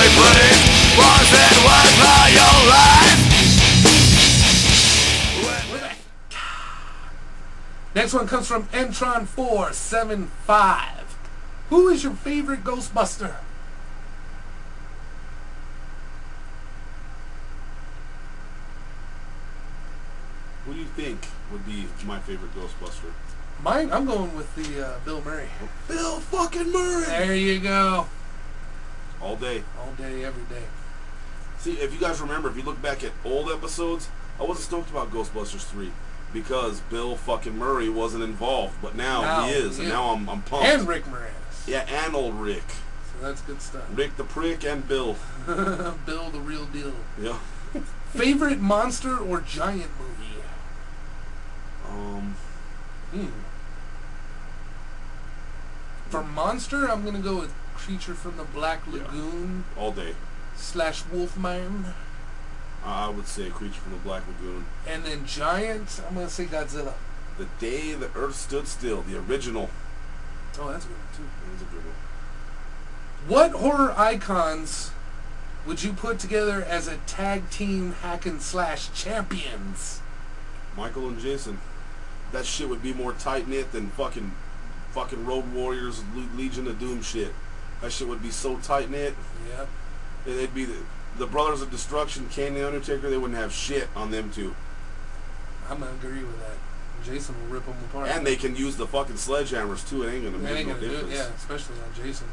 me putting wasn't worth my own life. Next one comes from Entron475. Who is your favorite Ghostbuster? Who do you think would be my favorite Ghostbuster? Mine, I'm going with the Bill Murray. Bill fucking Murray! There you go. All day. All day, every day. See, if you guys remember, if you look back at old episodes, I wasn't stoked about Ghostbusters 3 because Bill fucking Murray wasn't involved, but now he is, and now I'm pumped. And Rick Moranis. Yeah, and old Rick. So that's good stuff. Rick the Prick and Bill. Bill the real deal. Yeah. Favorite monster or giant movie? For monster, I'm gonna go with Creature from the Black Lagoon. Yeah. All day. / Wolfman. I would say Creature from the Black Lagoon. And then giant, I'm gonna say Godzilla. The Day the Earth Stood Still, the original. Oh, that's a good one too. That's a good one. What horror icons would you put together as a tag team hack and slash champions? Michael and Jason. That shit would be more tight knit than fucking Road Warriors, Legion of Doom shit. That shit would be so tight knit. Yep. They'd be the Brothers of Destruction, Kane the Undertaker. They wouldn't have shit on them two. I'm gonna agree with that. Jason will rip them apart. And they can use the fucking sledgehammers too. It ain't gonna make no difference. Yeah, especially on Jason.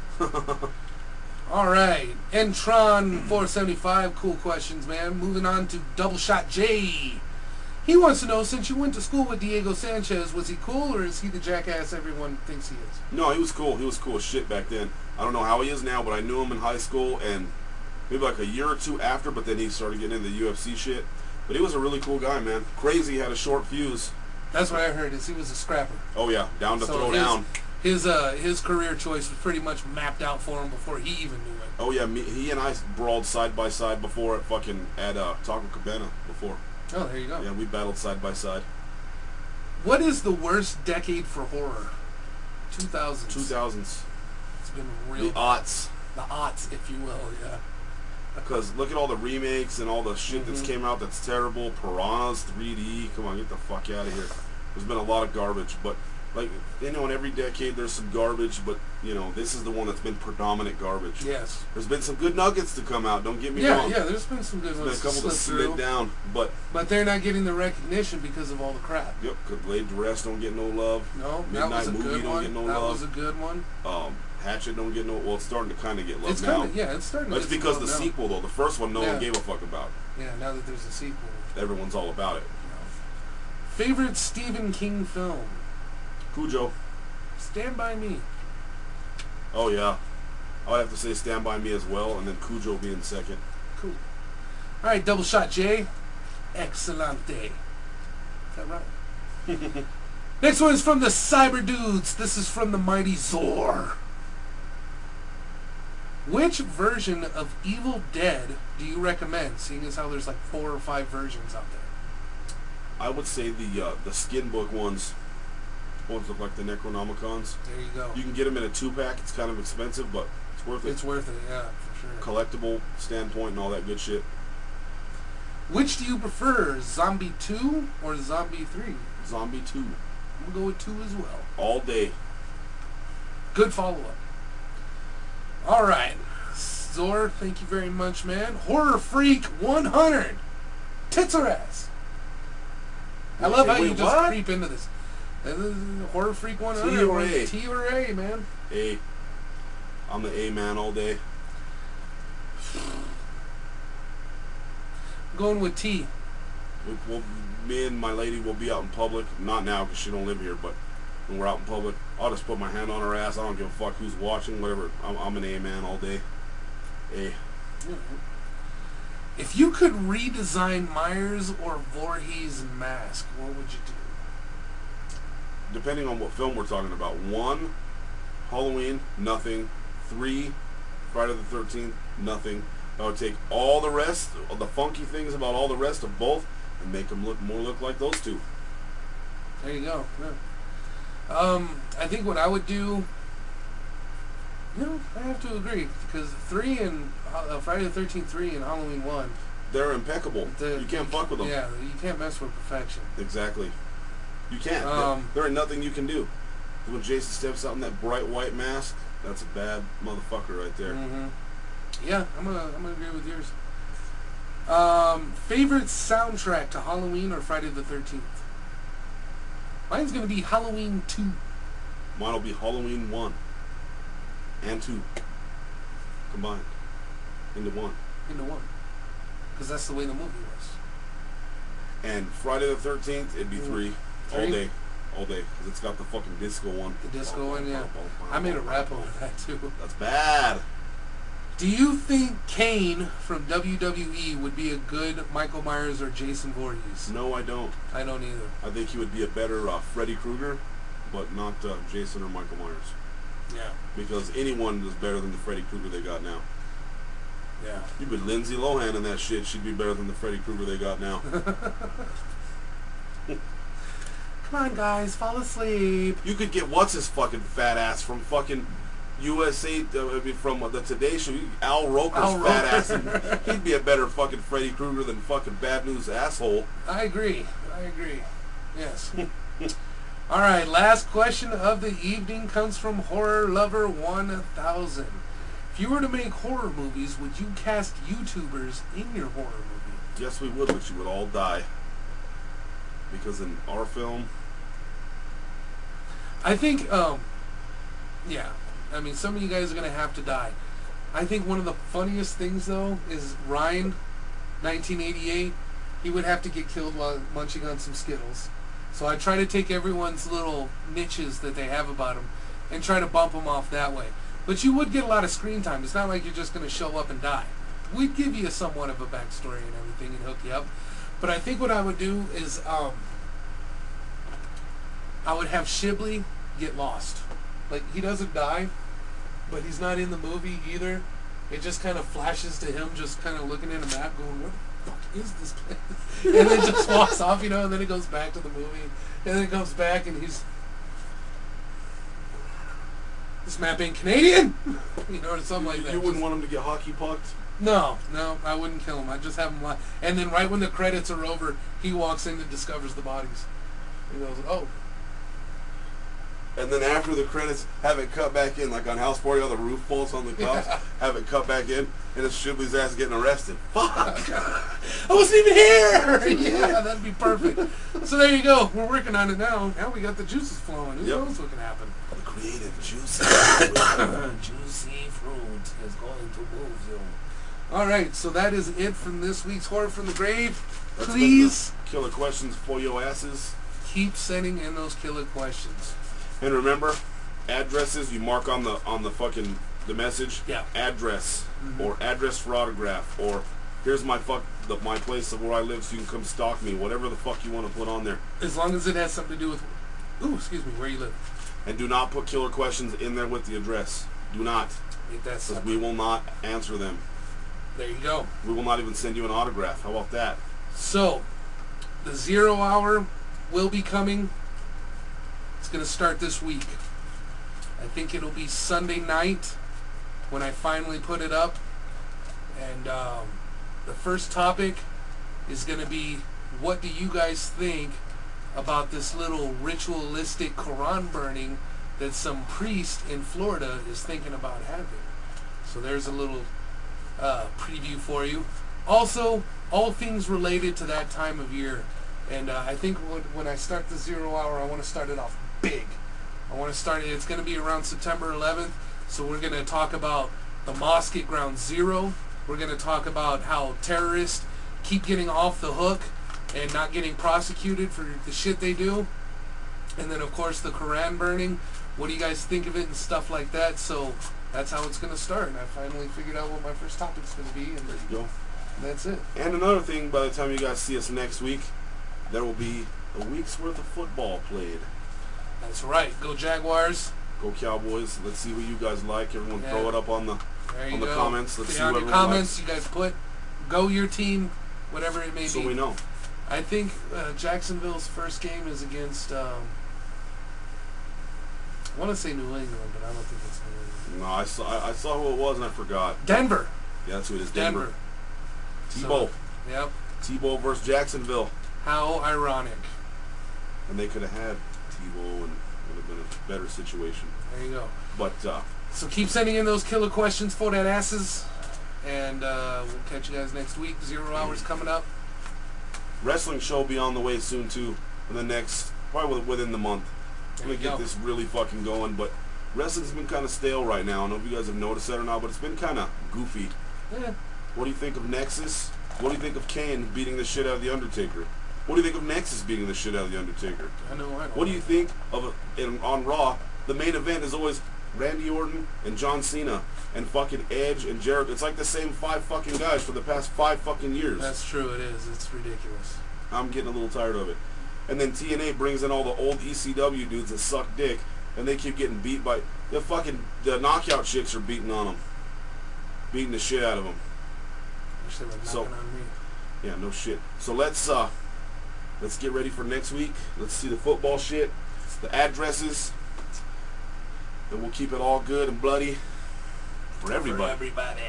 All right, Entron 475. Cool questions, man. Moving on to Double Shot J. He wants to know, since you went to school with Diego Sanchez, was he cool or is he the jackass everyone thinks he is? No, he was cool. He was cool as shit back then. I don't know how he is now, but I knew him in high school and maybe like a year or two after, but then he started getting into the UFC shit. But he was a really cool guy, man. Crazy, he had a short fuse. That's what I heard, is he was a scrapper. Oh yeah, down to throw down. His career choice was pretty much mapped out for him before he even knew it. Oh yeah, he and I brawled side by side before at Taco Cabana before. Oh, there you go. Yeah, we battled side by side. What is the worst decade for horror? 2000s. 2000s. It's been real. The aughts. The aughts, if you will, yeah. Because look at all the remakes and all the shit that's came out that's terrible. Piranhas 3D. Come on, get the fuck out of here. There's been a lot of garbage, but like, you know, in every decade there's some garbage, but you know, this is the one that's been predominant garbage. Yes. There's been some good nuggets to come out. Don't get me wrong. Yeah, there's been some good ones. There's been a couple that slid down, but they're not getting the recognition because of all the crap. Yep. Because Laid to Rest don't get no love. No, Midnight that was a Movie good don't one. get no that love. was a good one. Hatchet don't get no. Well, it's starting to kind of get love It's now. it's starting. That's to get because some the love now. sequel though. The first one no one gave a fuck about. Yeah, now that there's a sequel. Everyone's all about it. Favorite Stephen King film? Cujo. Stand By Me. Oh yeah. I would have to say Stand By Me as well, and then Cujo being second. Cool. All right, Double Shot J. Excelente. Is that right? Next one is from the Cyber Dudes. This is from the Mighty Zor. Which version of Evil Dead do you recommend, seeing as how there's like 4 or 5 versions out there? I would say the skin book ones. Ones look like the Necronomicons. There you go. You can get them in a 2-pack. It's kind of expensive, but it's worth it. It's worth it, yeah, for sure. Collectible standpoint and all that good shit. Which do you prefer, Zombie 2 or Zombie 3? Zombie 2. I'm going to go with 2 as well. All day. Good follow-up. All right. Zor, thank you very much, man. Horror Freak 100. Tits or ass? I love how you just creep into this. Horror Freak 100. T or A? T or A, man. A. I'm the A man all day. I'm going with T. Me and my lady will be out in public. Not now because she don't live here, but when we're out in public, I'll just put my hand on her ass. I don't give a fuck who's watching, whatever. I'm an A man all day. A. If you could redesign Myers or Voorhees' mask, what would you do? Depending on what film we're talking about. 1, Halloween, nothing. 3, Friday the 13th, nothing. I would take all the rest, the funky things about all the rest of both, and make them look like those two. There you go. Yeah. I think what I would do, No, I have to agree because 3 and Friday the 13th 3 and Halloween 1. They're impeccable. You can't fuck with them. Yeah, you can't mess with perfection. Exactly. You can't. There ain't nothing you can do. When Jason steps out in that bright white mask, that's a bad motherfucker right there. Mm-hmm. Yeah, I'm gonna agree with yours. Favorite soundtrack to Halloween or Friday the 13th? Mine's gonna be Halloween 2. Mine'll be Halloween 1 and 2 combined into one. Into one. Because that's the way the movie was. And Friday the 13th, it'd be 3 all 3? day. All day. Because it's got the fucking disco one. The disco one, yeah. I made a rap over that too. That's bad. Do you think Kane from WWE would be a good Michael Myers or Jason Voorhees? No, I don't. I don't either. I think he would be a better Freddy Krueger, but not Jason or Michael Myers. Yeah. Because anyone is better than the Freddy Krueger they got now. Yeah. You put Lindsay Lohan in that shit, she'd be better than the Freddy Krueger they got now. Come on, guys, fall asleep. You could get what's his fucking fat ass from fucking USA, from the Today Show. Al Roker's fat ass. And he'd be a better fucking Freddy Krueger than fucking Bad News Asshole. I agree. Yes. All right, last question of the evening comes from Horror Lover 1000. If you were to make horror movies, would you cast YouTubers in your horror movie? Yes, we would, but you would all die. Because in our film, I think, yeah. I mean, some of you guys are going to have to die. I think one of the funniest things, though, is Ryan, 1988. He would have to get killed while munching on some Skittles. So I try to take everyone's little niches that they have about them and try to bump them off that way. But you would get a lot of screen time. It's not like you're just going to show up and die. We'd give you somewhat of a backstory and everything and hook you up. But I think what I would do is I would have Shibley get lost. Like, he doesn't die, but he's not in the movie either. It just kind of flashes to him just kind of looking at a map going, what the fuck is this place? And then just walks off, you know, and then it goes back to the movie. And then it comes back and he's... This map ain't Canadian! You know, or something like that. You wouldn't want him to get hockey pucked? No, I wouldn't kill him. I'd just have him lie. And then right when the credits are over, he walks in and discovers the bodies. He goes, oh. And then after the credits, have it cut back in, like on House Party, all the roof falls on the cops, have it cut back in, and it's Shibley's ass getting arrested. Fuck! I wasn't even here! Yeah, that'd be perfect. So there you go. We're working on it now. Now we got the juices flowing. Who knows what can happen? The creative juicy juicy fruit is going to move you. Alright, so that is it from this week's Horror from the Grave. Please killer questions for your asses. Keep sending in those killer questions. And remember, addresses you mark on the fucking the message. Yeah. Address or address for autograph or here's my my place of where I live so you can come stalk me. Whatever the fuck you want to put on there. As long as it has something to do with where you live. And do not put killer questions in there with the address. Do not. Make that because we will not answer them. There you go. We will not even send you an autograph. How about that? So, the 0 hour will be coming. It's going to start this week. I think it'll be Sunday night when I finally put it up. And the first topic is going to be, what do you guys think about this little ritualistic Quran burning that some priest in Florida is thinking about having? So there's a little preview for you. Also, all things related to that time of year. And I think when I start the 0 hour, I want to start it off big. I want to start it. It's going to be around September 11th. So we're going to talk about the mosque at Ground Zero. We're going to talk about how terrorists keep getting off the hook and not getting prosecuted for the shit they do. And then, of course, the Quran burning. What do you guys think of it and stuff like that? So that's how it's going to start. And I finally figured out what my first topic's going to be. And there you go. That's it. And another thing, by the time you guys see us next week, there will be a week's worth of football played. That's right. Go Jaguars. Go Cowboys. Let's see what you guys like. Everyone throw it up on the comments. Let's see what everyone comments likes. You guys put, go your team, whatever it may be. So we know. I think Jacksonville's first game is against, want to say New England, but I don't think it's New England. No, I saw who it was and I forgot. Denver. Yeah, that's who it is. Denver. Tebow. So, yep. Tebow versus Jacksonville. How ironic. And they could have had Tebow and it would have been a better situation. There you go. But, so keep sending in those killer questions for that asses. And we'll catch you guys next week. 0 hours coming up. Wrestling show will be on the way soon, too. In the next, probably within the month. I'm going to get this really fucking going. But wrestling's been kind of stale right now. I don't know if you guys have noticed that or not, but it's been kind of goofy. Yeah. What do you think of Nexus? What do you think of Kane beating the shit out of The Undertaker? What do you think of Nexus beating the shit out of The Undertaker? I know. What do you think of, on Raw, the main event is always Randy Orton and John Cena and fucking Edge and Jericho. It's like the same 5 fucking guys for the past 5 fucking years. That's true, it is. It's ridiculous. I'm getting a little tired of it. And then TNA brings in all the old ECW dudes that suck dick, and they keep getting beat by the knockout chicks are beating on them, beating the shit out of them. Wish they were knocking on me. Yeah, no shit. So let's get ready for next week. Let's see the football shit, the addresses, and we'll keep it all good and bloody for everybody. For everybody.